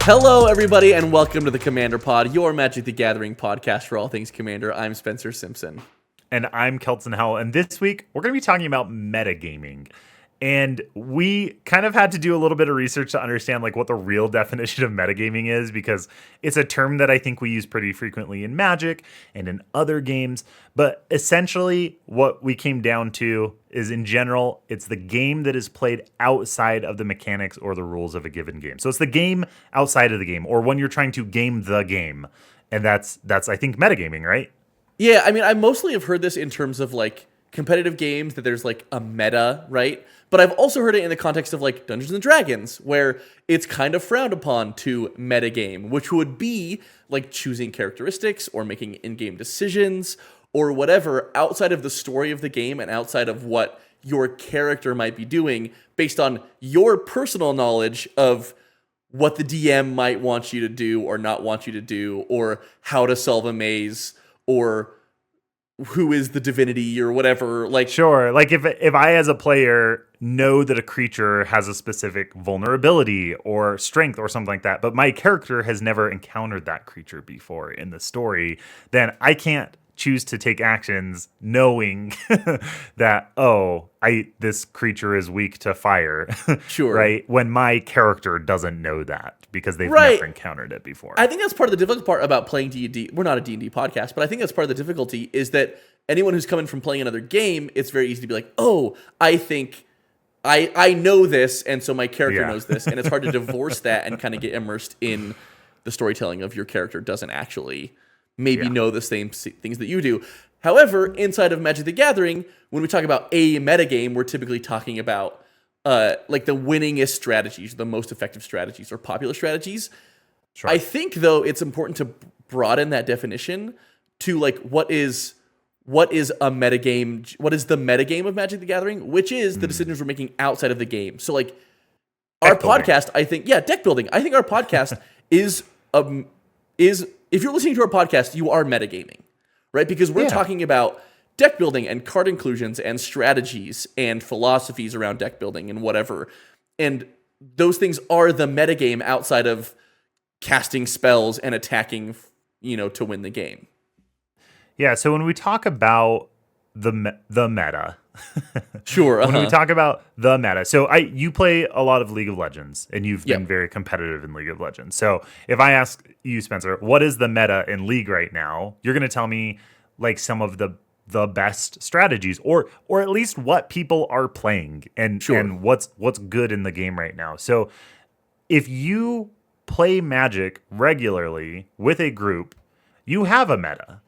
Hello, everybody, and welcome to the Commander Pod, your Magic the Gathering podcast for all things Commander. I'm Spencer Simpson. And I'm Kelton Howell, and this week we're going to be talking about metagaming. And we kind of had to do a little bit of research to understand like what the real definition of metagaming is, because it's a term that I think we use pretty frequently in Magic and in other games. But essentially what we came down to is, in general, it's the game that is played outside of the mechanics or the rules of a given game. So it's the game outside of the game, or when you're trying to game the game. And that's I think, metagaming, right? Yeah, I mean, I mostly have heard this in terms of like competitive games, that there's like a meta, right? But I've also heard it in the context of like Dungeons and Dragons, where it's kind of frowned upon to metagame, which would be like choosing characteristics or making in-game decisions or whatever outside of the story of the game and outside of what your character might be doing based on your personal knowledge of what the DM might want you to do or not want you to do, or how to solve a maze, or who is the divinity or whatever. Like, sure. Like if I as a player know that a creature has a specific vulnerability or strength or something like that, but my character has never encountered that creature before in the story, then I can't choose to take actions knowing that, this creature is weak to fire. Sure. Right? When my character doesn't know that because they've never encountered it before. I think that's part of the difficult part about playing D&D. We're not a D&D podcast, but I think that's part of the difficulty is that anyone who's coming from playing another game, it's very easy to be like, I think I know this, and so my character knows this. And it's hard to divorce that and kind of get immersed in the storytelling of your character doesn't actually know the same things that you do. However, inside of Magic the Gathering, when we talk about a metagame, we're typically talking about like the winningest strategies, the most effective strategies, or popular strategies. Sure. I think, though, it's important to broaden that definition to like what is a metagame? What is the metagame of Magic the Gathering? Which is the decisions we're making outside of the game. So like our podcast, I think, deck building. I think our podcast is if you're listening to our podcast, you are metagaming, right? Because we're talking about deck building and card inclusions and strategies and philosophies around deck building and whatever. And those things are the metagame outside of casting spells and attacking, to win the game. Yeah, so when we talk about the meta, sure. When we talk about the meta, so you play a lot of League of Legends, and you've been very competitive in League of Legends. So if I ask you, Spencer, what is the meta in League right now? You're going to tell me like some of the best strategies, or at least what people are playing, and what's good in the game right now. So if you play Magic regularly with a group, you have a meta.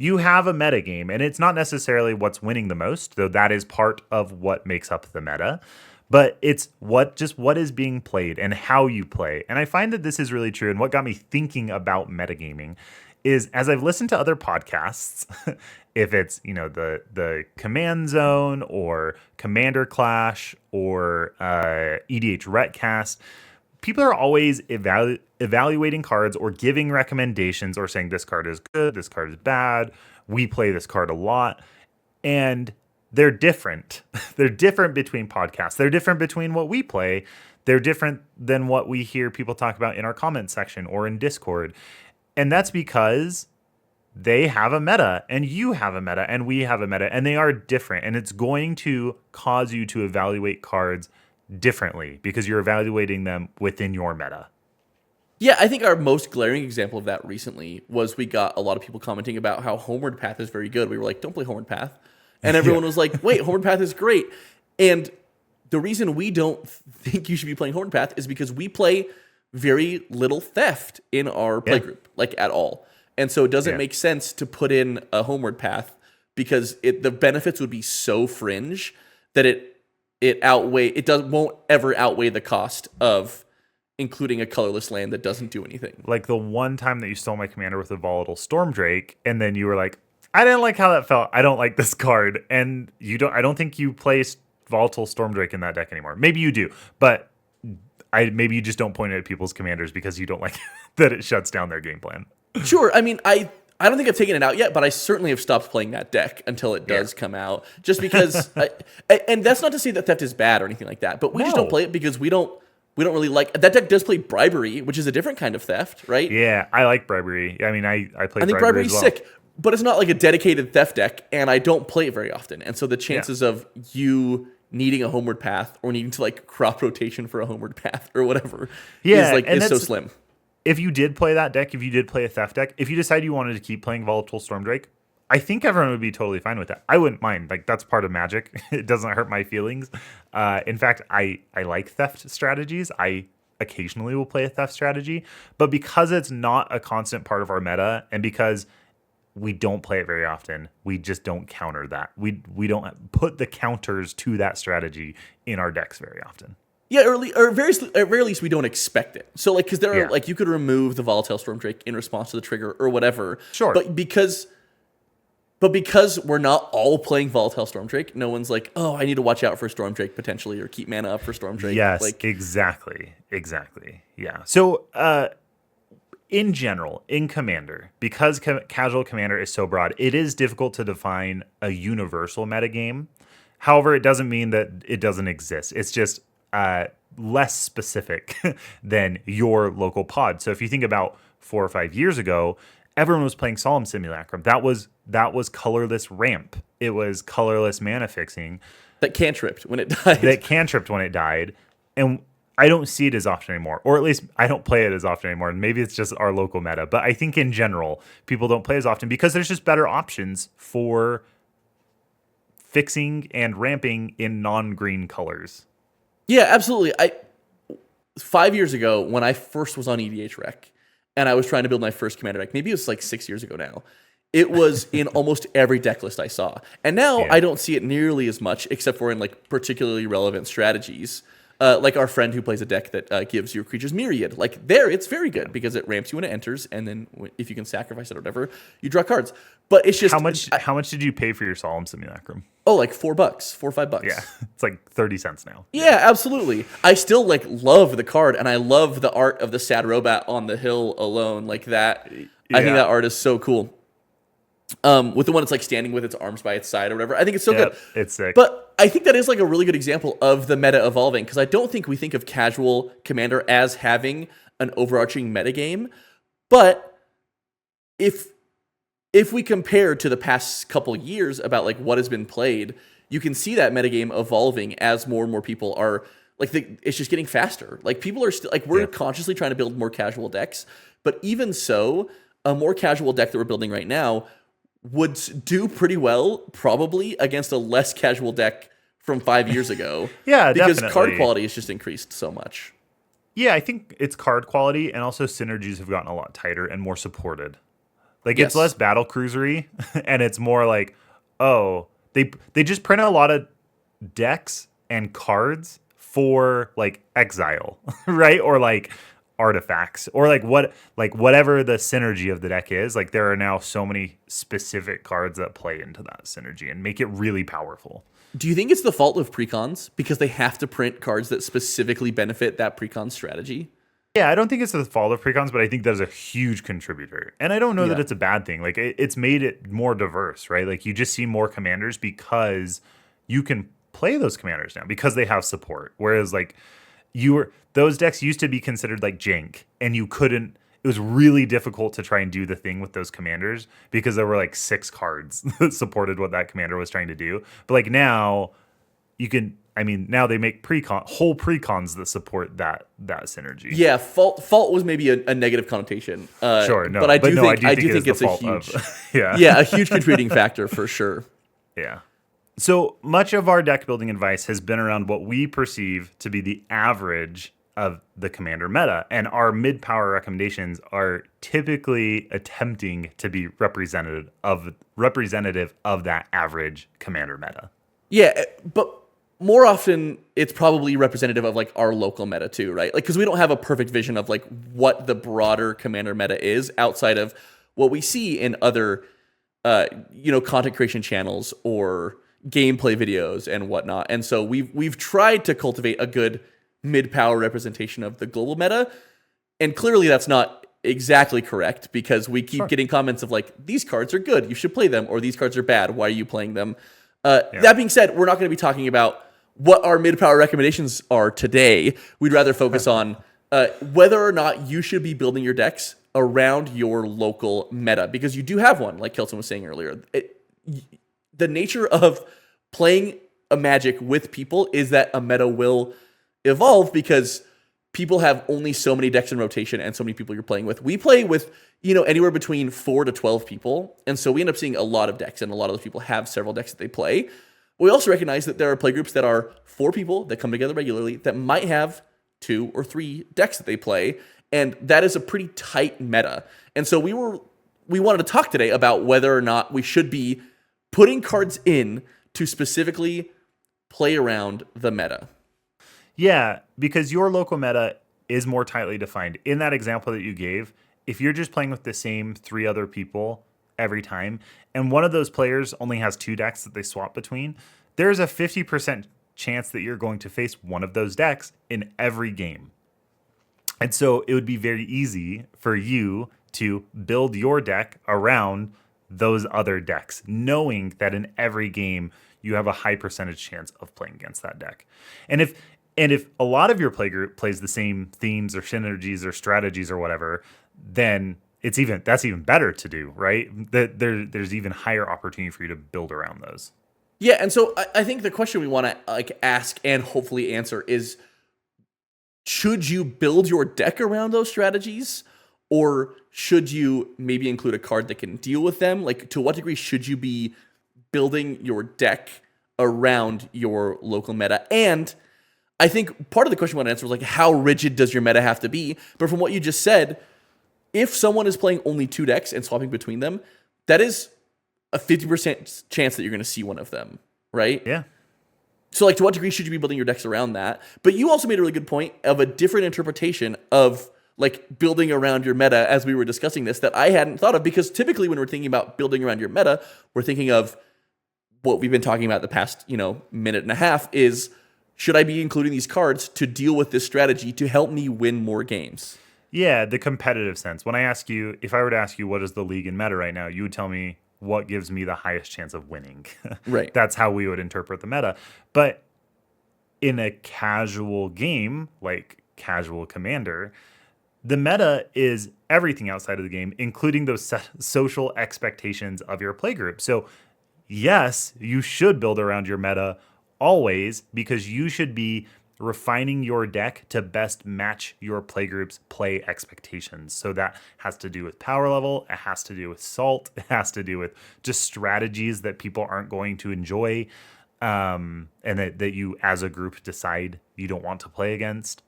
You have a meta game, and it's not necessarily what's winning the most, though that is part of what makes up the meta, but it's what is being played and how you play. And I find that this is really true, and what got me thinking about metagaming is, as I've listened to other podcasts, if it's, the Command Zone or Commander Clash or EDH Retcast, people are always evaluating cards or giving recommendations or saying this card is good, this card is bad, we play this card a lot. And they're different. They're different between podcasts. They're different between what we play. They're different than what we hear people talk about in our comment section or in Discord. And that's because they have a meta, and you have a meta, and we have a meta, and they are different. And it's going to cause you to evaluate cards differently because you're evaluating them within your meta. Yeah, I think our most glaring example of that recently was we got a lot of people commenting about how Homeward Path is very good. We were like, don't play Homeward Path. And everyone was like, wait, Homeward Path is great. And the reason we don't think you should be playing Homeward Path is because we play very little theft in our playgroup, like at all. And so it doesn't make sense to put in a Homeward Path because the benefits would be so fringe that won't ever outweigh the cost of including a colorless land that doesn't do anything. Like the one time that you stole my commander with a volatile Stormdrake, and then you were like, I didn't like how that felt. I don't like this card. And I don't think you play volatile Stormdrake in that deck anymore. Maybe you do, but maybe you just don't point it at people's commanders because you don't like that it shuts down their game plan. Sure. I mean, I don't think I've taken it out yet, but I certainly have stopped playing that deck until it does come out. Just because, and that's not to say that theft is bad or anything like that, but we just don't play it because we don't We don't really like that deck. Does play Bribery, which is a different kind of theft, right? Yeah, I like Bribery. I mean, I play. I think Bribery Bribery's as well. sick, but it's not like a dedicated theft deck, and I don't play it very often. And so the chances of you needing a homeward path or needing to like crop rotation for a homeward path or whatever is so slim. If you did play that deck, if you did play a theft deck, if you decide you wanted to keep playing Volatile Stormdrake, I think everyone would be totally fine with that. I wouldn't mind. Like, that's part of Magic. It doesn't hurt my feelings. In fact, I like theft strategies. I occasionally will play a theft strategy, but because it's not a constant part of our meta, and because we don't play it very often, we just don't counter that. We don't put the counters to that strategy in our decks very often. Yeah, or at very least, we don't expect it. So, like, because there are, like, you could remove the Volatile Stormdrake in response to the trigger or whatever. Sure. But because we're not all playing Volatile Stormdrake, no one's like, oh, I need to watch out for Stormdrake potentially, or keep mana up for Stormdrake. Yes, like, exactly. Yeah. So, in general, in Commander, because casual Commander is so broad, it is difficult to define a universal metagame. However, it doesn't mean that it doesn't exist. It's just less specific than your local pod. So if you think about 4 or 5 years ago, everyone was playing Solemn Simulacrum. That was colorless ramp. It was colorless mana fixing. That cantripped when it died. And I don't see it as often anymore. Or at least I don't play it as often anymore. And maybe it's just our local meta. But I think in general, people don't play as often because there's just better options for fixing and ramping in non-green colors. Yeah, absolutely. 5 years ago, when I first was on EDH Rec, and I was trying to build my first Commander deck, maybe it was like 6 years ago now, it was in almost every deck list I saw. And now I don't see it nearly as much, except for in like particularly relevant strategies. Like our friend who plays a deck that gives your creatures Myriad. Like there, it's very good because it ramps you when it enters, and then if you can sacrifice it or whatever, you draw cards. But it's just how much did you pay for your Solemn Simulacrum? Oh, like $4, $4 or $5. Yeah, it's like 30 cents now. Yeah, absolutely. I still like love the card, and I love the art of the sad robot on the hill alone, like that. Yeah. I think that art is so cool. With the one that's like standing with its arms by its side or whatever. I think it's so good. It's sick. But I think that is like a really good example of the meta evolving, because I don't think we think of casual Commander as having an overarching metagame. But if we compare to the past couple years about like what has been played, you can see that metagame evolving as more and more people are like, it's just getting faster. Like people are still like, we're consciously trying to build more casual decks, but even so, a more casual deck that we're building right now would do pretty well probably against a less casual deck from 5 years ago. Yeah, because definitely. Card quality has just increased so much. Yeah, I think it's card quality, and also synergies have gotten a lot tighter and more supported. Like it's less battle cruisery, and it's more like, oh, they just print a lot of decks and cards for like exile, right? Or like artifacts, or like whatever the synergy of the deck is. Like there are now so many specific cards that play into that synergy and make it really powerful. Do you think it's the fault of precons because they have to print cards that specifically benefit that precon strategy? Yeah, I don't think it's the fault of precons, but I think that's a huge contributor. And I don't know that it's a bad thing. Like it's made it more diverse, right? Like you just see more commanders because you can play those commanders now because they have support. Whereas like those decks used to be considered like jank, and you couldn't. It was really difficult to try and do the thing with those commanders because there were like 6 cards that supported what that commander was trying to do. But like now, you can. I mean, now they make whole precons that support that synergy. Yeah, fault was maybe a negative connotation. Sure, no, but I do think it's a huge, a huge contributing factor for sure. Yeah. So much of our deck building advice has been around what we perceive to be the average of the Commander meta, and our mid-power recommendations are typically attempting to be representative of that average Commander meta. Yeah, but more often it's probably representative of like our local meta too, right? Like because we don't have a perfect vision of like what the broader Commander meta is outside of what we see in other content creation channels or gameplay videos and whatnot. And so we've tried to cultivate a good mid-power representation of the global meta, and clearly that's not exactly correct because we keep getting comments of like, these cards are good, you should play them, or these cards are bad, why are you playing them? That being said, we're not going to be talking about what our mid-power recommendations are today. We'd rather focus on whether or not you should be building your decks around your local meta, because you do have one, like Kelton was saying earlier. The nature of playing a Magic with people is that a meta will evolve because people have only so many decks in rotation and so many people you're playing with. We play with, anywhere between 4 to 12 people, and so we end up seeing a lot of decks, and a lot of those people have several decks that they play. We also recognize that there are playgroups that are 4 people that come together regularly that might have 2 or 3 decks that they play, and that is a pretty tight meta. And so we wanted to talk today about whether or not we should be putting cards in to specifically play around the meta. Yeah, because your local meta is more tightly defined. In that example that you gave, if you're just playing with the same 3 other people every time, and one of those players only has 2 decks that they swap between, there's a 50% chance that you're going to face one of those decks in every game. And so it would be very easy for you to build your deck around those other decks, knowing that in every game you have a high percentage chance of playing against that deck. And if a lot of your playgroup plays the same themes or synergies or strategies or whatever, then that's even better to do, right? There's even higher opportunity for you to build around those. Yeah, and so I think the question we want to ask and hopefully answer is, should you build your deck around those strategies, or should you maybe include a card that can deal with them? Like, to what degree should you be building your deck around your local meta? And I think part of the question we want to answer was like, how rigid does your meta have to be? But from what you just said, if someone is playing only 2 decks and swapping between them, that is a 50% chance that you're going to see one of them, right? Yeah. So, like, to what degree should you be building your decks around that? But you also made a really good point of a different interpretation of, like, building around your meta as we were discussing this that I hadn't thought of, because typically when we're thinking about building around your meta, we're thinking of what we've been talking about the past, minute and a half is, should I be including these cards to deal with this strategy to help me win more games? Yeah, the competitive sense. When if I were to ask you what is the league in meta right now, you would tell me what gives me the highest chance of winning. Right. That's how we would interpret the meta. But in a casual game, like Casual Commander, the meta is everything outside of the game, including those social expectations of your playgroup. So yes, you should build around your meta always, because you should be refining your deck to best match your playgroup's play expectations. So that has to do with power level, it has to do with salt, it has to do with just strategies that people aren't going to enjoy, and that you as a group decide you don't want to play against.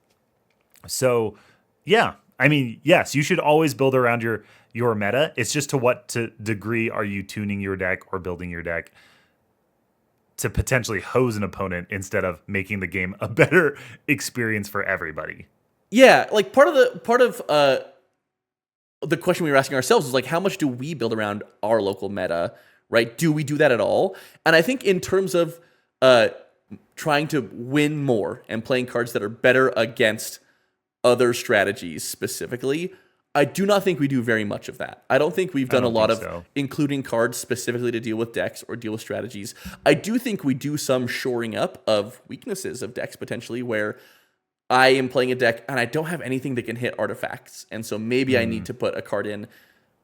So yeah, I mean, yes, you should always build around your meta. It's just to what degree are you tuning your deck or building your deck to potentially hose an opponent instead of making the game a better experience for everybody. Yeah, like part of the question we were asking ourselves was like, how much do we build around our local meta, right? Do we do that at all? And I think in terms of trying to win more and playing cards that are better against other strategies specifically, I do not think we do very much of that. I don't think we've done a lot of including cards specifically to deal with decks or deal with strategies. I do think we do some shoring up of weaknesses of decks potentially, where I am playing a deck and I don't have anything that can hit artifacts, and so maybe I need to put a card in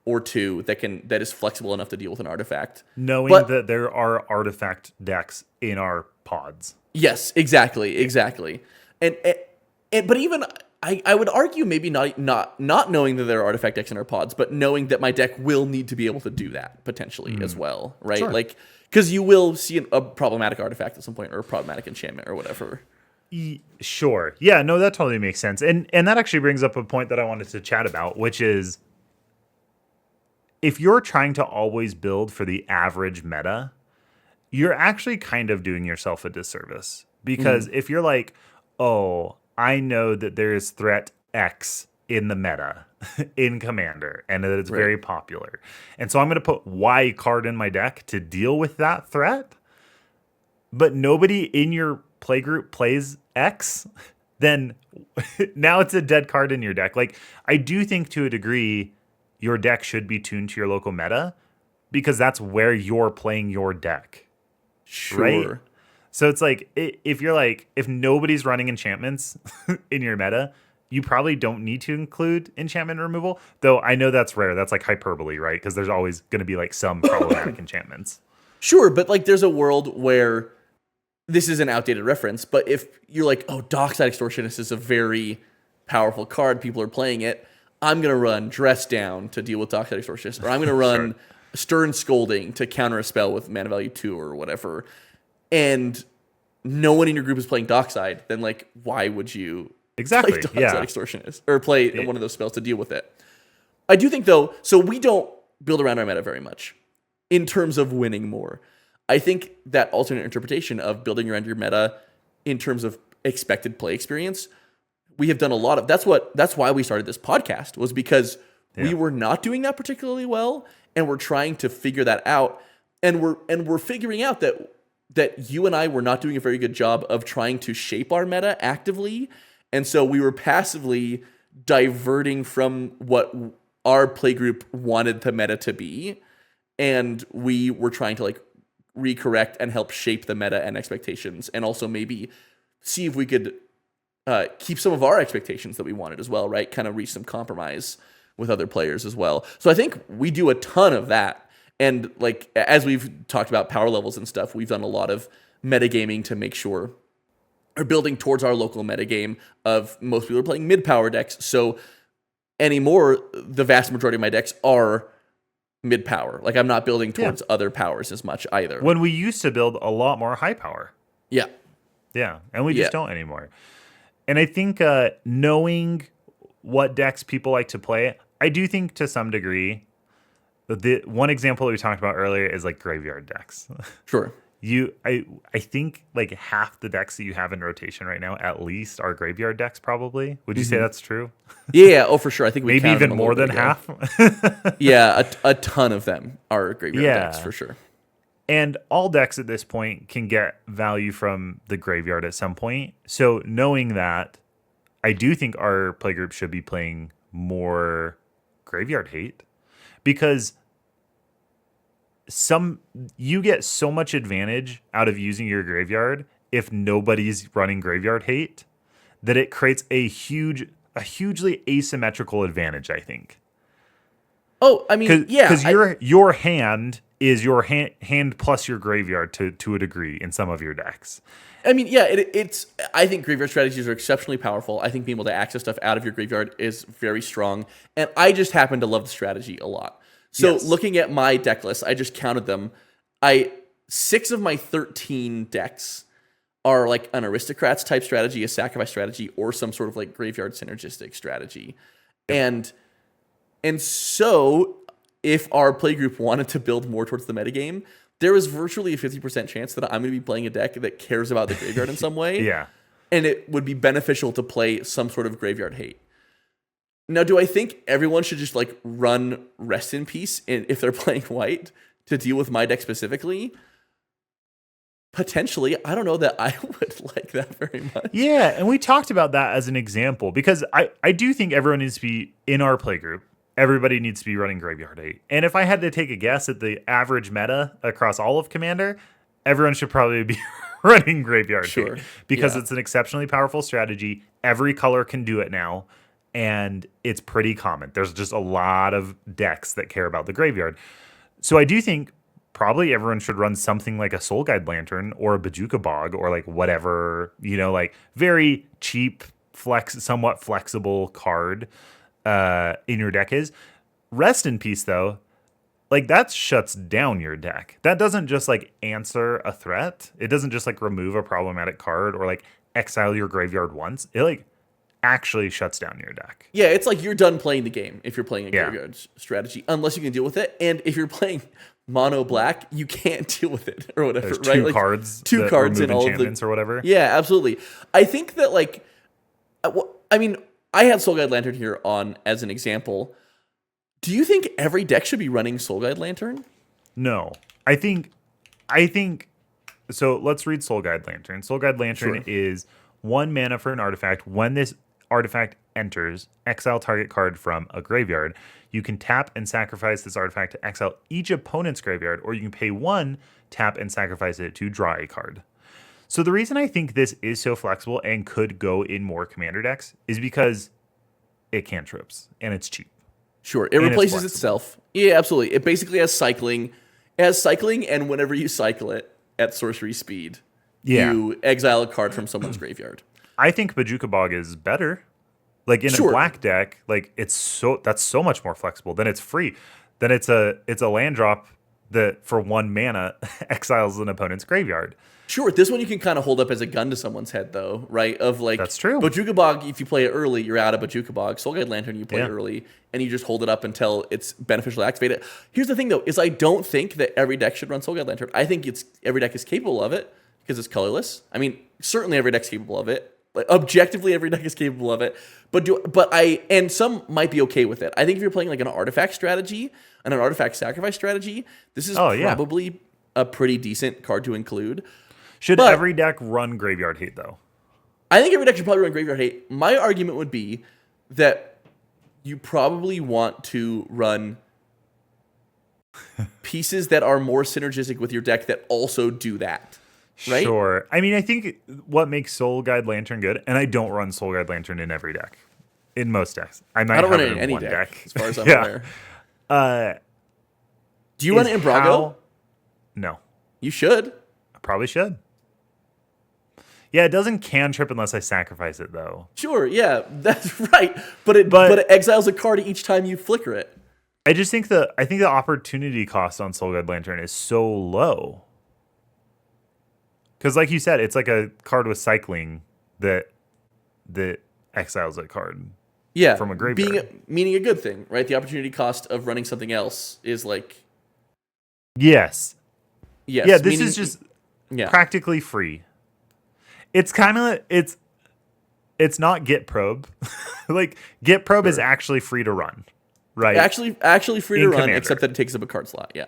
or 2 that is flexible enough to deal with an artifact. Knowing that there are artifact decks in our pods. Yes, exactly. And but even I would argue maybe not knowing that there are artifact decks in our pods, but knowing that my deck will need to be able to do that potentially as well, right? Sure. Like, because you will see a problematic artifact at some point, or a problematic enchantment or whatever. Sure. Yeah, no, that totally makes sense. And that actually brings up a point that I wanted to chat about, which is, if you're trying to always build for the average meta, you're actually kind of doing yourself a disservice. Because if you're like, oh, I know that there is threat X in the meta in Commander, and that it's very popular, and so I'm going to put Y card in my deck to deal with that threat, but nobody in your playgroup plays X, then now it's a dead card in your deck. Like, I do think to a degree your deck should be tuned to your local meta, because that's where you're playing your deck. Sure. Right? So it's like if nobody's running enchantments in your meta, you probably don't need to include enchantment removal. Though I know that's rare. That's like hyperbole, right? Because there's always going to be like some problematic enchantments. Sure, but like there's a world where this is an outdated reference, but if you're like, oh, Dockside Extortionist is a very powerful card, people are playing it, I'm going to run Dress Down to deal with Dockside Extortionist, or I'm going to run Stern Scolding to counter a spell with mana value 2 or whatever, and no one in your group is playing Dockside, then like, why would you play Dockside Extortionist or play one of those spells to deal with it? I do think, though, so we don't build around our meta very much in terms of winning more. I think that alternate interpretation of building around your meta in terms of expected play experience, we have done a lot of. That's why we started this podcast, was because we were not doing that particularly well, and we're trying to figure that out. And we're figuring out that you and I were not doing a very good job of trying to shape our meta actively, and so we were passively diverting from what our playgroup wanted the meta to be, and we were trying to like recorrect and help shape the meta and expectations, and also maybe see if we could keep some of our expectations that we wanted as well, right? Kind of reach some compromise with other players as well. So I think we do a ton of that. And like, as we've talked about power levels and stuff, we've done a lot of metagaming to make sure, or building towards our local metagame of most people are playing mid-power decks. So anymore, the vast majority of my decks are mid-power. Like, I'm not building towards other powers as much either. When we used to build a lot more high power. Yeah. Yeah, and we just don't anymore. And I think knowing what decks people like to play, I do think to some degree, the one example that we talked about earlier is like graveyard decks. Sure. I think like half the decks that you have in rotation right now, at least, are graveyard decks. Probably. Would you say that's true? Yeah. Oh, for sure. I think we maybe even more than half. Yeah, a ton of them are graveyard decks for sure. And all decks at this point can get value from the graveyard at some point. So knowing that, I do think our playgroup should be playing more graveyard hate, because you get so much advantage out of using your graveyard if nobody's running graveyard hate, that it creates a hugely asymmetrical advantage, I think. Oh, I mean, because your hand is your hand plus your graveyard to a degree in some of your decks. I mean, yeah, it's. I think graveyard strategies are exceptionally powerful. I think being able to access stuff out of your graveyard is very strong, and I just happen to love the strategy a lot. So looking at my deck list, I just counted them. 6 of my 13 decks are like an aristocrats type strategy, a sacrifice strategy, or some sort of like graveyard synergistic strategy, and so if our playgroup wanted to build more towards the metagame, there is virtually a 50% chance that I'm going to be playing a deck that cares about the graveyard in some way. Yeah. And it would be beneficial to play some sort of graveyard hate. Now, do I think everyone should just like run Rest in Peace if they're playing white to deal with my deck specifically? Potentially. I don't know that I would like that very much. Yeah, and we talked about that as an example, because I do think everyone needs to be in our playgroup. Everybody needs to be running Graveyard Hate. And if I had to take a guess at the average meta across all of Commander, everyone should probably be running Graveyard Hate. Because it's an exceptionally powerful strategy. Every color can do it now. And it's pretty common. There's just a lot of decks that care about the graveyard. So I do think probably everyone should run something like a Soul Guide Lantern or a Bajuka Bog, or like whatever, like very cheap, somewhat flexible card in your deck is. Rest in Peace, though, like that shuts down your deck. That doesn't just like answer a threat. It doesn't just like remove a problematic card or like exile your graveyard once. It like actually shuts down your deck. Yeah, it's like you're done playing the game if you're playing a graveyard strategy, unless you can deal with it. And if you're playing mono black, you can't deal with it or whatever. There's right? two cards in all of the or whatever. Yeah, absolutely. I think that like, I mean, I had Soul Guide Lantern here on as an example. Do you think every deck should be running Soul Guide Lantern? No, I think. So let's read Soul Guide Lantern. Soul Guide Lantern is 1 mana for an artifact. When this artifact enters, exile target card from a graveyard. You can tap and sacrifice this artifact to exile each opponent's graveyard, or you can pay 1, tap and sacrifice it to draw a card. So the reason I think this is so flexible and could go in more commander decks is because it cantrips and it's cheap. Sure, it replaces itself. Yeah, absolutely. It basically has cycling. It has cycling, and whenever you cycle it at sorcery speed, you exile a card from someone's graveyard. I think Bojuka Bog is better. Like in a black deck, like that's so much more flexible. Then it's free. Then it's a land drop that for 1 mana exiles an opponent's graveyard. Sure, this one you can kind of hold up as a gun to someone's head, though, right? Of like, that's true. Bojuka Bog, if you play it early, you're out of Bojuka Bog. Soulguide Lantern, you play it early, and you just hold it up until it's beneficial to activate it. Here's the thing, though, is I don't think that every deck should run Soulguide Lantern. I think every deck is capable of it because it's colorless. I mean, certainly every deck's capable of it. Like, objectively, every deck is capable of it. And some might be okay with it. I think if you're playing like an artifact strategy and an artifact sacrifice strategy, this is probably a pretty decent card to include. Should every deck run Graveyard Hate, though? I think every deck should probably run Graveyard Hate. My argument would be that you probably want to run pieces that are more synergistic with your deck that also do that. Right? Sure. I mean, I think what makes Soul Guide Lantern good, and I don't run Soul Guide Lantern in every deck. In most decks. I don't run it in any deck, as far as I'm aware. Do you run it in Brago? No. You should. I probably should. Yeah, it doesn't cantrip unless I sacrifice it, though. Sure, yeah, that's right. But it exiles a card each time you flicker it. I just think the opportunity cost on Soul Guide Lantern is so low. Because, like you said, it's like a card with cycling that exiles a card. Yeah, from a graveyard. Meaning a good thing, right? The opportunity cost of running something else is like. Yes. Yeah, this is just Yeah. Practically free. It's kind of it's not Git Probe. Like Git Probe is actually free to run, right? Actually free to run, Commander. except that it takes up a card slot. Yeah.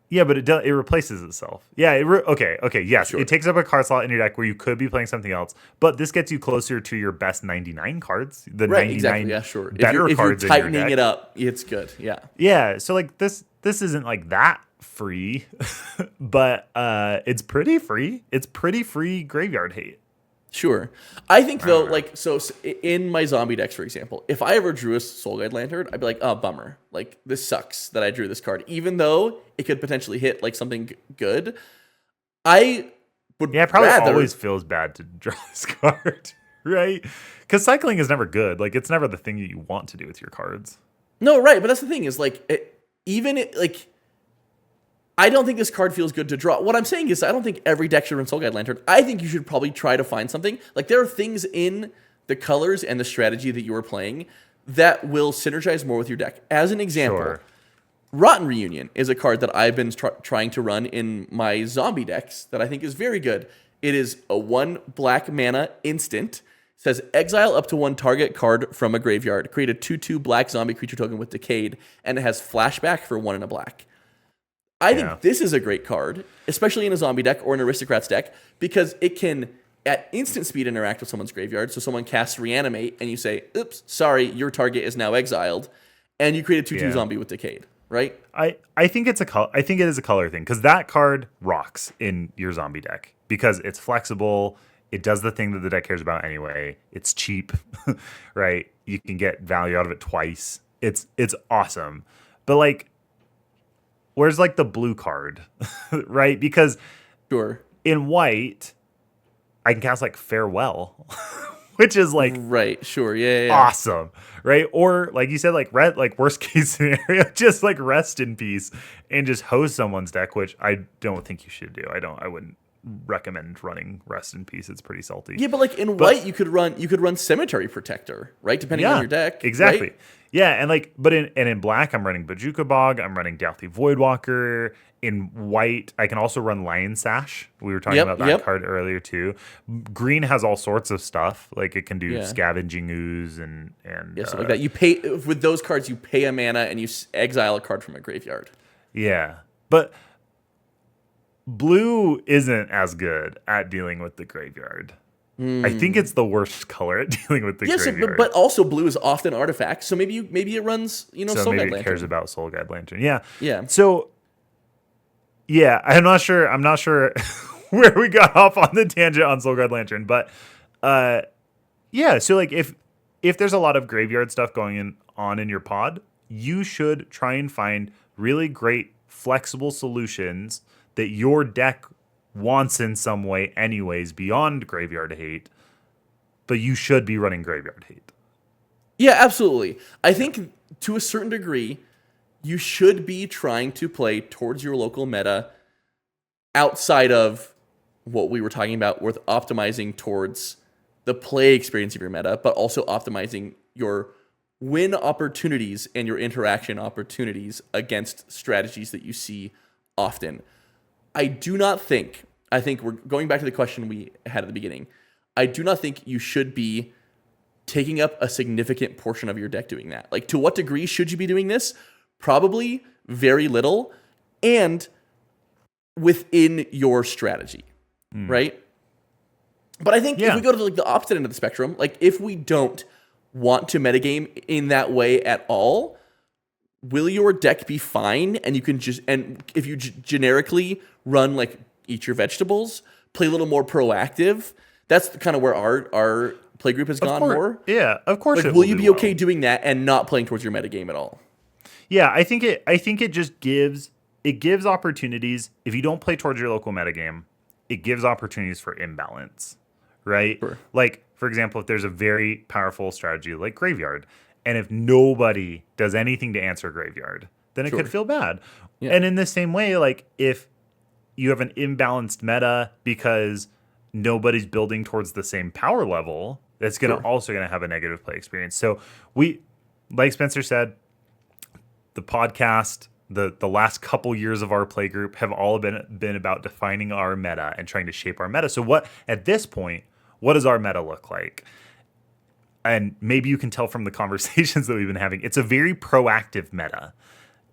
Yeah, but it replaces itself. Yeah. Okay. Yes, Sure. It takes up a card slot in your deck where you could be playing something else, but this gets you closer to your best 99 cards. The 99 exactly. Yeah, sure. Better if cards you're tightening in your deck. it up, it's good. Yeah. Yeah. So like this isn't like that free, but it's pretty free. It's pretty free Graveyard Hate. Sure. I think though, like, so in my zombie decks, for example, if I ever drew a Soul Guide Lantern, I'd be like, oh, bummer. Like, this sucks that I drew this card, even though it could potentially hit like something good. I would it probably always feels bad to draw this card, right? Because cycling is never good. Like, it's never the thing you want to do with your cards. No, right. But that's the thing is, like, I don't think this card feels good to draw. What I'm saying is I don't think every deck should run Soul Guide Lantern. I think you should probably try to find something. Like, there are things in the colors and the strategy that you are playing that will synergize more with your deck. As an example, Rotten Reunion is a card that I've been trying to run in my zombie decks that I think is very good. It is a 1 black mana instant. It says exile up to 1 target card from a graveyard. Create a 2/2 black zombie creature token with Decayed, and it has flashback for 1 and a black. I think this is a great card, especially in a zombie deck or an aristocrats deck, because it can, at instant speed, interact with someone's graveyard. So someone casts Reanimate, and you say, oops, sorry, your target is now exiled, and you create a 2/2 zombie with Decayed, right? I think it is a color thing, because that card rocks in your zombie deck, because it's flexible, it does the thing that the deck cares about anyway, it's cheap, right? You can get value out of it twice. It's awesome. But like, where's like the blue card, right? Because in white, I can cast like Farewell, which is like awesome, right? Or like you said, like red, like worst case scenario, just like rest in peace and just hose someone's deck, which I don't think you should do. I wouldn't recommend running rest in peace. It's pretty salty. Yeah, but like in white, you could run Cemetery Protector, right? Depending on your deck, exactly. Right? Yeah, and like, but in black, I'm running Bojuka Bog. I'm running Doughty Voidwalker. In white, I can also run Lion Sash. We were talking about that card earlier too. Green has all sorts of stuff. Like it can do Scavenging Ooze and so like that. You pay with those cards. You pay a mana and you exile a card from a graveyard. Yeah, but blue isn't as good at dealing with the graveyard. I think it's the worst color at dealing with the graveyard. But also blue is often artifacts, so maybe it runs, Soul Guide Lantern. Maybe it cares about Soul Guide Lantern. Yeah. Yeah. So, yeah, I'm not sure where we got off on the tangent on Soulguard Lantern. But yeah, so like if there's a lot of graveyard stuff on in your pod, you should try and find really great flexible solutions that your deck wants in some way anyways beyond Graveyard Hate, but you should be running Graveyard Hate. Yeah, absolutely. I think to a certain degree, you should be trying to play towards your local meta outside of what we were talking about with optimizing towards the play experience of your meta, but also optimizing your win opportunities and your interaction opportunities against strategies that you see often. I think we're going back to the question we had at the beginning. I do not think you should be taking up a significant portion of your deck doing that. Like, to what degree should you be doing this? Probably very little, and within your strategy, right? But I think if we go to like the opposite end of the spectrum, like if we don't want to metagame in that way at all, will your deck be fine? And you can if you generically run like eat your vegetables, play a little more proactive. That's kind of where our play group has gone more. Yeah, of course. Like, will you be okay doing that and not playing towards your metagame at all? Yeah, I think it just gives opportunities. If you don't play towards your local metagame, it gives opportunities for imbalance, right? Sure. Like, for example, if there's a very powerful strategy like Graveyard, and if nobody does anything to answer Graveyard, then it could feel bad. Yeah. And in the same way, like if you have an imbalanced meta because nobody's building towards the same power level, that's also going to have a negative play experience. So we, like Spencer said, the podcast, the last couple years of our play group have all been about defining our meta and trying to shape our meta. So at this point, what does our meta look like? And maybe you can tell from the conversations that we've been having, it's a very proactive meta.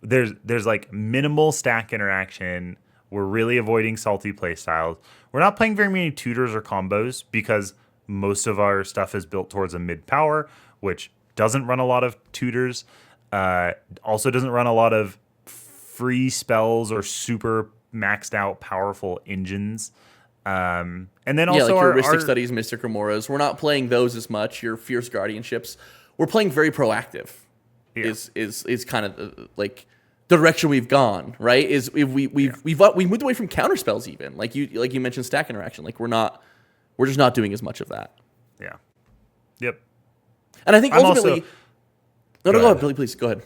There's like minimal stack interaction. We're really avoiding salty play styles. We're not playing very many tutors or combos because most of our stuff is built towards a mid power, which doesn't run a lot of tutors. Also doesn't run a lot of free spells or super maxed out powerful engines. And then also like your Rhystic Studies, Mystic Remoras. We're not playing those as much. Your Fierce Guardianships. We're playing very proactive. Yeah. Is kind of like the direction we've gone, right? Is we've moved away from counter spells even. Like you mentioned stack interaction. Like we're just not doing as much of that. Yeah. Yep. And I think ultimately go ahead, Billy, please go ahead.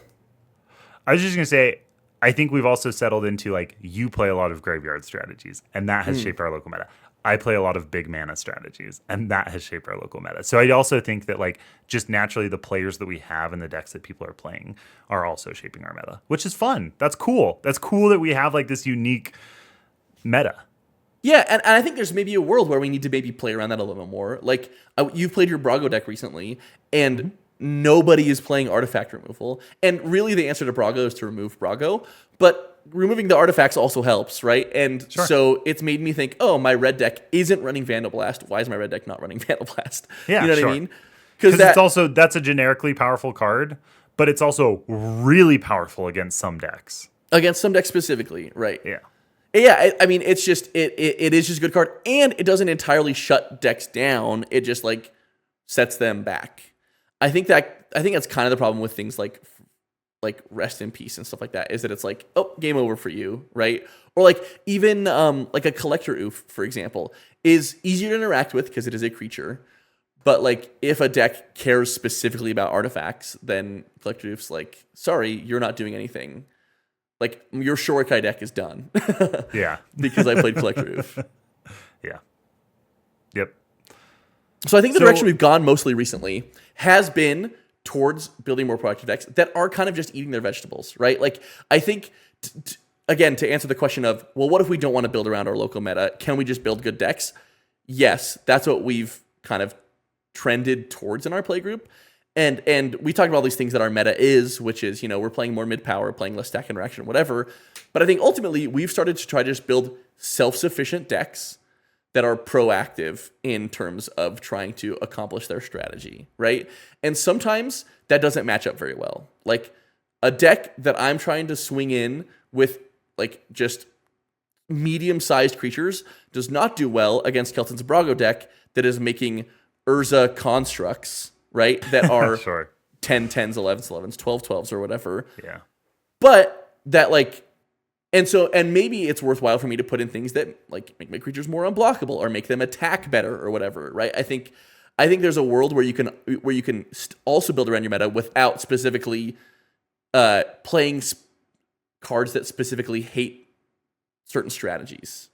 I was just gonna say, I think we've also settled into like you play a lot of graveyard strategies, and that has shaped our local meta. I play a lot of big mana strategies, and that has shaped our local meta. So I also think that like just naturally the players that we have in the decks that people are playing are also shaping our meta, which is fun. That's cool. That's cool that we have like this unique meta. Yeah, and I think there's maybe a world where we need to maybe play around that a little bit more. Like you've played your Brago deck recently, and nobody is playing artifact removal. And really the answer to Brago is to remove Brago. But removing the artifacts also helps, right? And so it's made me think, oh, my red deck isn't running Vandal Blast. Why is my red deck not running Vandal Blast? Yeah, you know what I mean? Because that's a generically powerful card, but it's also really powerful against some decks. Against some decks specifically, right? Yeah. Yeah, I mean, it's just it is just a good card, and it doesn't entirely shut decks down. It just like sets them back. I think that's kind of the problem with things like Rest in Peace and stuff like that, is that it's like, oh, game over for you, right? Or like even like a Collector Oof, for example, is easier to interact with because it is a creature. But like if a deck cares specifically about artifacts, then Collector Oof's like, sorry, you're not doing anything. Like your Shurikai deck is done. Yeah. Because I played Collector Oof. Yeah. Yep. So I think the direction we've gone mostly recently has been towards building more proactive decks that are kind of just eating their vegetables, right? Like I think, again, to answer the question of, well, what if we don't want to build around our local meta? Can we just build good decks? Yes, that's what we've kind of trended towards in our play group. And we talked about all these things that our meta is, which is, we're playing more mid-power, playing less stack interaction, whatever. But I think ultimately we've started to try to just build self-sufficient decks that are proactive in terms of trying to accomplish their strategy, right? And sometimes that doesn't match up very well. Like a deck that I'm trying to swing in with like just medium-sized creatures does not do well against Kelton's Brago deck that is making Urza constructs, right? That are Sure. 10 10s, 11s, 11s, 12 12s, or whatever. Yeah. But that and maybe it's worthwhile for me to put in things that like make my creatures more unblockable or make them attack better or whatever, right? I think there's a world where you can also build around your meta without specifically playing cards that specifically hate certain strategies.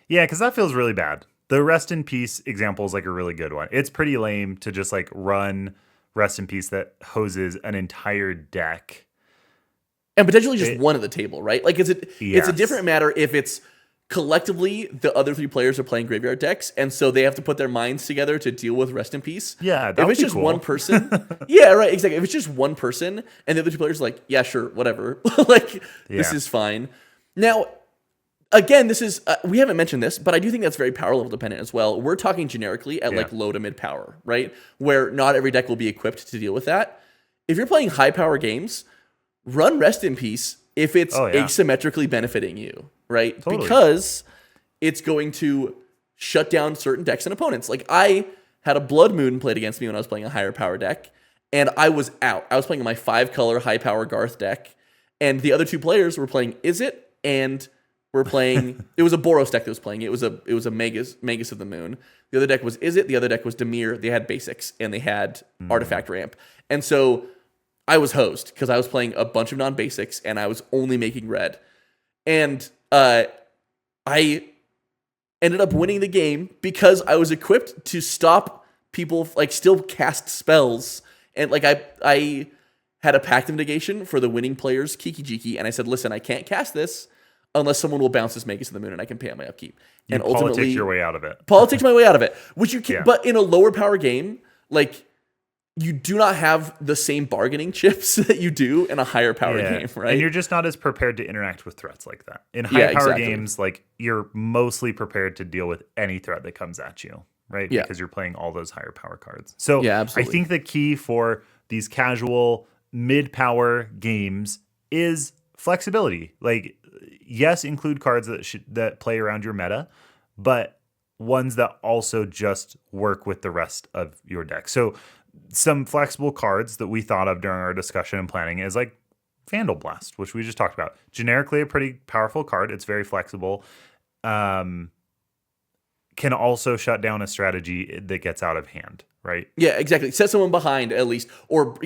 Yeah, because that feels really bad. The Rest in Peace example is like a really good one. It's pretty lame to just like run Rest in Peace that hoses an entire deck. And potentially just one at the table, right? Like it's a Yes. different matter if it's collectively the other three players are playing graveyard decks, and so they have to put their minds together to deal with Rest in Peace. Yeah, that if would it's be just cool. one person, yeah, right, exactly. If it's just one person and the other two players are like, yeah, sure, whatever, like this is fine. Now, again, this is we haven't mentioned this, but I do think that's very power level dependent as well. We're talking generically at like low to mid power, right? Where not every deck will be equipped to deal with that. If you're playing high power games, run Rest in Peace if it's asymmetrically benefiting you, right? Totally. Because it's going to shut down certain decks and opponents. Like I had a Blood Moon played against me when I was playing a higher power deck, and I was out. I was playing my 5-color high power Garth deck, and the other two players were playing Izzet and were playing. It was a Boros deck that was playing. It was a Magus of the Moon. The other deck was Izzet. The other deck was Dimir. They had basics and they had artifact ramp, and so I was hosed because I was playing a bunch of non-basics and I was only making red. And I ended up winning the game because I was equipped to stop people, like still cast spells. And like I had a Pact of Negation for the winning player's Kiki Jiki, and I said, listen, I can't cast this unless someone will bounce this Magus of the Moon and I can pay out my upkeep. You and ultimately politics your way out of it. Politics my way out of it. Which you can, but in a lower power game, like you do not have the same bargaining chips that you do in a higher power game, right? And you're just not as prepared to interact with threats like that. In high power exactly. games, like you're mostly prepared to deal with any threat that comes at you, right? Yeah. Because you're playing all those higher power cards. So Yeah, I absolutely. think the key for these casual mid-power games is flexibility. Like, yes, include cards that play around your meta, but ones that also just work with the rest of your deck. So some flexible cards that we thought of during our discussion and planning is like Vandal Blast, which we just talked about. Generically a pretty powerful card. It's very flexible. Can also shut down a strategy that gets out of hand, right? Yeah, exactly. Set someone behind at least, or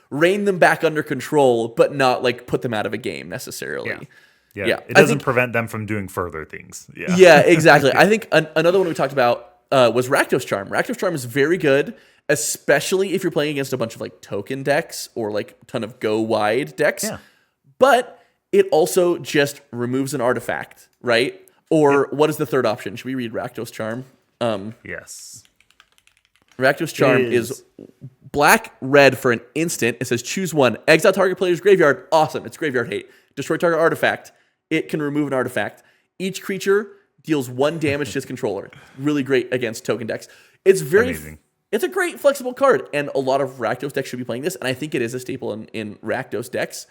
rein them back under control, but not like put them out of a game necessarily. Yeah. It doesn't prevent them from doing further things. Yeah, exactly. I think another one we talked about was Rakdos Charm. Rakdos Charm is very good, especially if you're playing against a bunch of like token decks or like a ton of go wide decks. Yeah. But it also just removes an artifact, right? Or what is the third option? Should we read Rakdos Charm? Yes. Rakdos Charm is black, red for an instant. It says choose one. Exile target player's graveyard. Awesome. It's graveyard hate. Destroy target artifact. It can remove an artifact. Each creature deals 1 damage to its controller. Really great against token decks. It's very amazing. It's a great flexible card, and a lot of Rakdos decks should be playing this, and I think it is a staple in Rakdos decks.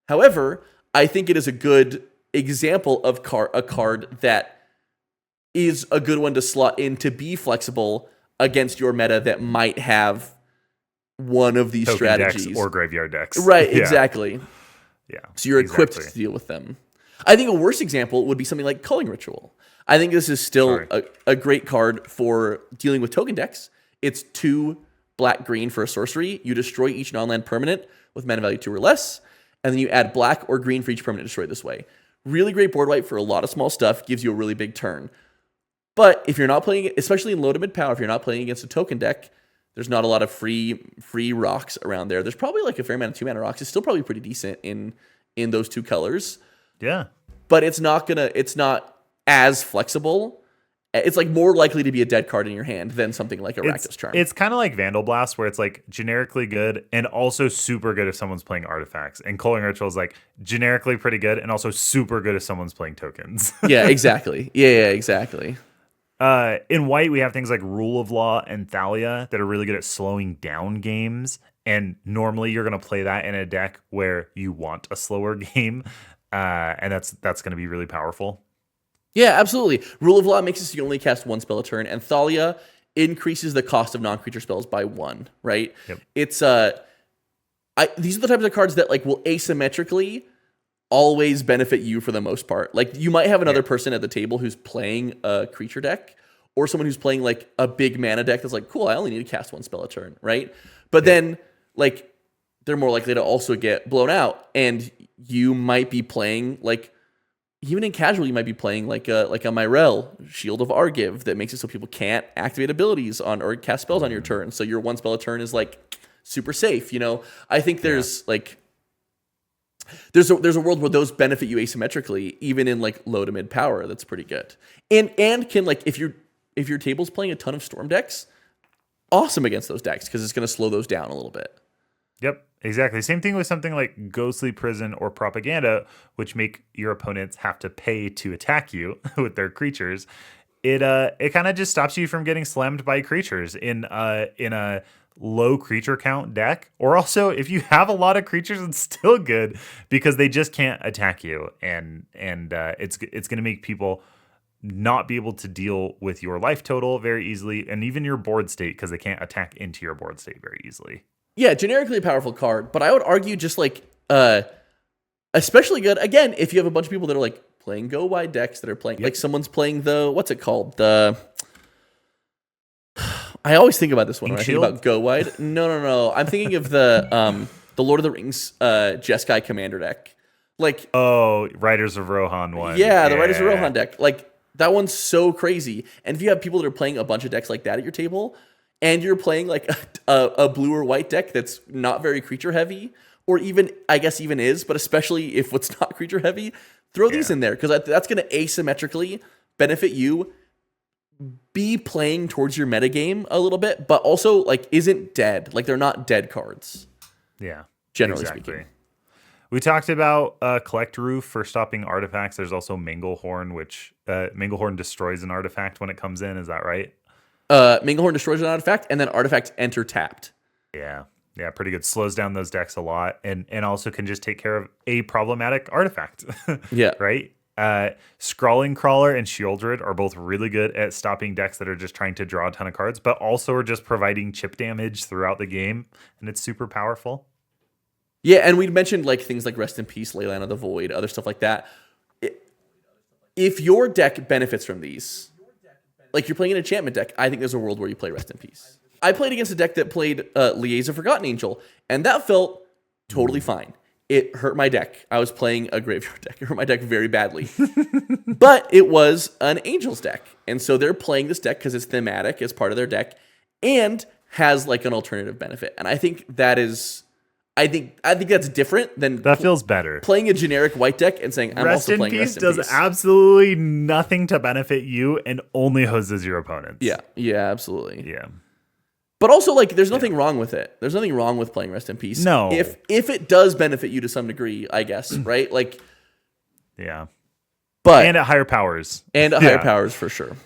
However, I think it is a good example of a card that is a good one to slot in to be flexible against your meta that might have one of these Token strategies. decks or graveyard decks. Right, Yeah. exactly. Yeah. So you're equipped to deal with them. I think a worse example would be something like Culling Ritual. I think this is still a great card for dealing with token decks. It's 2 black-green for a sorcery. You destroy each non-land permanent with mana value 2 or less, and then you add black or green for each permanent destroyed this way. Really great board wipe for a lot of small stuff, gives you a really big turn. But if you're not playing, especially in low to mid power, if you're not playing against a token deck, there's not a lot of free rocks around there. There's probably like a fair amount of 2-mana rocks. It's still probably pretty decent in those 2 colors. Yeah. But it's not as flexible. It's like more likely to be a dead card in your hand than something like a Rakdos Charm. It's kind of like Vandal Blast, where it's like generically good and also super good if someone's playing artifacts. And Culling Ritual is like generically pretty good and also super good if someone's playing tokens. Yeah, exactly. Yeah, exactly. In white, we have things like Rule of Law and Thalia that are really good at slowing down games. And normally you're going to play that in a deck where you want a slower game. And that's going to be really powerful. Yeah, absolutely. Rule of Law makes it so you only cast one spell a turn, and Thalia increases the cost of non-creature spells by one, right? Yep. It's these are the types of cards that like will asymmetrically always benefit you for the most part. Like you might have another person at the table who's playing a creature deck, or someone who's playing like a big mana deck that's like, cool, I only need to cast one spell a turn, right? But then like they're more likely to also get blown out, and you might be playing like, even in casual, you might be playing like a Myrel, Shield of Argive, that makes it so people can't activate abilities on or cast spells on your turn. So your one spell a turn is like super safe. You know, I think there's like there's a world where those benefit you asymmetrically, even in like low to mid power. That's pretty good. And can like if your table's playing a ton of storm decks, awesome against those decks because it's going to slow those down a little bit. Yep, exactly. Same thing with something like Ghostly Prison or Propaganda, which make your opponents have to pay to attack you with their creatures. It kind of just stops you from getting slammed by creatures in a low creature count deck, or also if you have a lot of creatures, it's still good because they just can't attack you, and it's going to make people not be able to deal with your life total very easily, and even your board state because they can't attack into your board state very easily. Yeah, generically a powerful card, but I would argue just like especially good again if you have a bunch of people that are like playing go wide decks that are playing like someone's playing the what's it called? I always think about this one when I think about go wide. No. I'm thinking of the Lord of the Rings Jeskai Commander deck. Like Riders of Rohan one. Yeah, the Riders of Rohan deck. Like that one's so crazy. And if you have people that are playing a bunch of decks like that at your table, and you're playing like a blue or white deck that's not very creature heavy, or even, I guess even is, but especially if it's not creature heavy, throw these in there because that's going to asymmetrically benefit you, be playing towards your metagame a little bit, but also like isn't dead. Like they're not dead cards. Yeah. Generally speaking. We talked about Collect Roof for stopping artifacts. There's also Manglehorn, which Manglehorn destroys an artifact when it comes in. Is that right? Manglehorn destroys an artifact, and then artifacts enter tapped. Yeah, pretty good. Slows down those decks a lot, and also can just take care of a problematic artifact. Yeah. Right? Scrawling Crawler and Shieldred are both really good at stopping decks that are just trying to draw a ton of cards, but also are just providing chip damage throughout the game, and it's super powerful. Yeah, and we mentioned like things like Rest in Peace, Leyline of the Void, other stuff like that. If your deck benefits from these, like you're playing an enchantment deck, I think there's a world where you play Rest in Peace. I played against a deck that played Liaise of Forgotten Angel, and that felt totally fine. It hurt my deck. I was playing a graveyard deck. It hurt my deck very badly. But it was an Angels deck. And so they're playing this deck because it's thematic as part of their deck and has like an alternative benefit. And I think that is... I think that's different than that feels better. Playing a generic white deck and saying I'm also playing Rest in Peace does absolutely nothing to benefit you and only hoses your opponents. Yeah, absolutely. Yeah. But also like there's nothing wrong with it. There's nothing wrong with playing Rest in Peace. No. If it does benefit you to some degree, I guess, right? Like But and at higher powers. And at higher powers for sure.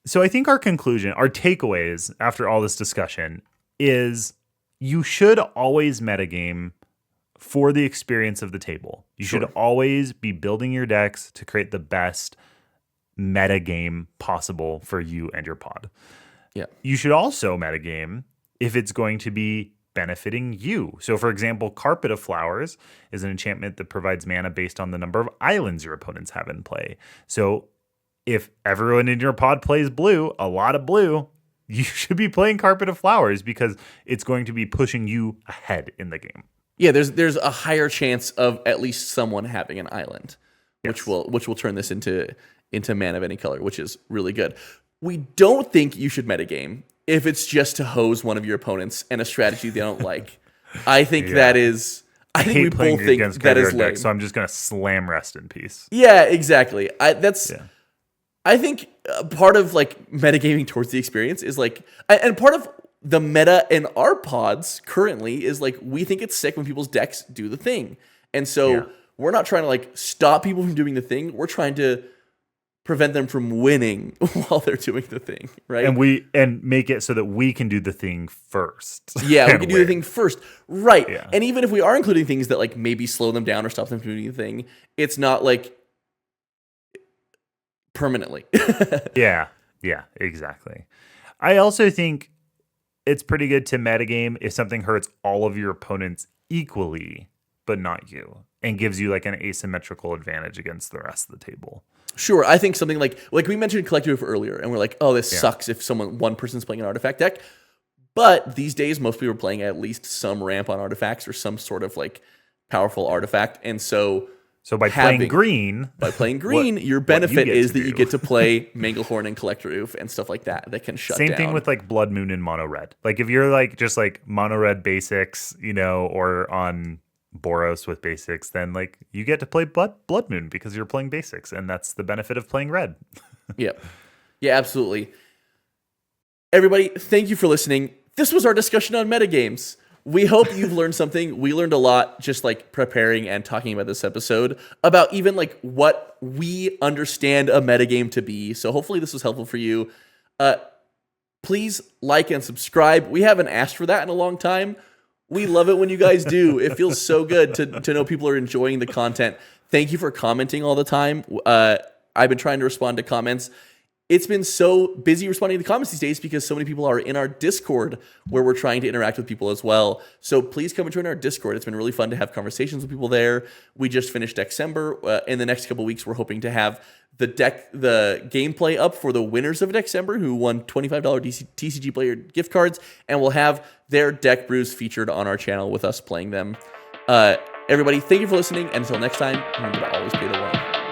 So I think our conclusion, our takeaways after all this discussion is you should always metagame for the experience of the table. You should always be building your decks to create the best metagame possible for you and your pod. Yeah. You should also metagame if it's going to be benefiting you. So, for example, Carpet of Flowers is an enchantment that provides mana based on the number of islands your opponents have in play. So, if everyone in your pod plays blue, a lot of blue, you should be playing Carpet of Flowers because it's going to be pushing you ahead in the game. Yeah, there's a higher chance of at least someone having an island, which will turn this into mana of any color, which is really good. We don't think you should metagame if it's just to hose one of your opponents and a strategy they don't like. I think that is. I think we both think that is lame. Deck, so I'm just gonna slam Rest in Peace. Yeah, exactly. I think part of like metagaming towards the experience is like, and part of the meta in our pods currently is like, we think it's sick when people's decks do the thing. And so we're not trying to like stop people from doing the thing. We're trying to prevent them from winning while they're doing the thing, right? And make it so that we can do the thing first. Yeah, we can do the thing first. Right. Yeah. And even if we are including things that like maybe slow them down or stop them from doing the thing, it's not like permanently. Yeah, exactly. I also think it's pretty good to metagame if something hurts all of your opponents equally, but not you, and gives you like an asymmetrical advantage against the rest of the table. Sure, I think something like we mentioned collective earlier, and we're like, oh, this sucks if one person's playing an artifact deck. But these days, most people are playing at least some ramp on artifacts or some sort of like powerful artifact, and so by playing green, your benefit is that you get to play Manglehorn and Collector Oof and stuff like that can shut down. Same thing with like Blood Moon and Mono Red. Like if you're like just like Mono Red basics, or on Boros with basics, then like you get to play Blood Moon because you're playing basics, and that's the benefit of playing red. Yep. Yeah, absolutely. Everybody, thank you for listening. This was our discussion on metagames. We hope you've learned something. We learned a lot just like preparing and talking about this episode about even like what we understand a metagame to be. So hopefully this was helpful for you. Please like and subscribe. We haven't asked for that in a long time. We love it when you guys do. It feels so good to know people are enjoying the content. Thank you for commenting all the time. I've been trying to respond to comments. It's been so busy responding to the comments these days because so many people are in our Discord where we're trying to interact with people as well. So please come and join our Discord. It's been really fun to have conversations with people there. We just finished December. In the next couple of weeks, we're hoping to have the gameplay up for the winners of December who won $25 TCG player gift cards, and we'll have their deck brews featured on our channel with us playing them. Everybody, thank you for listening. And until next time, remember to always pay the one.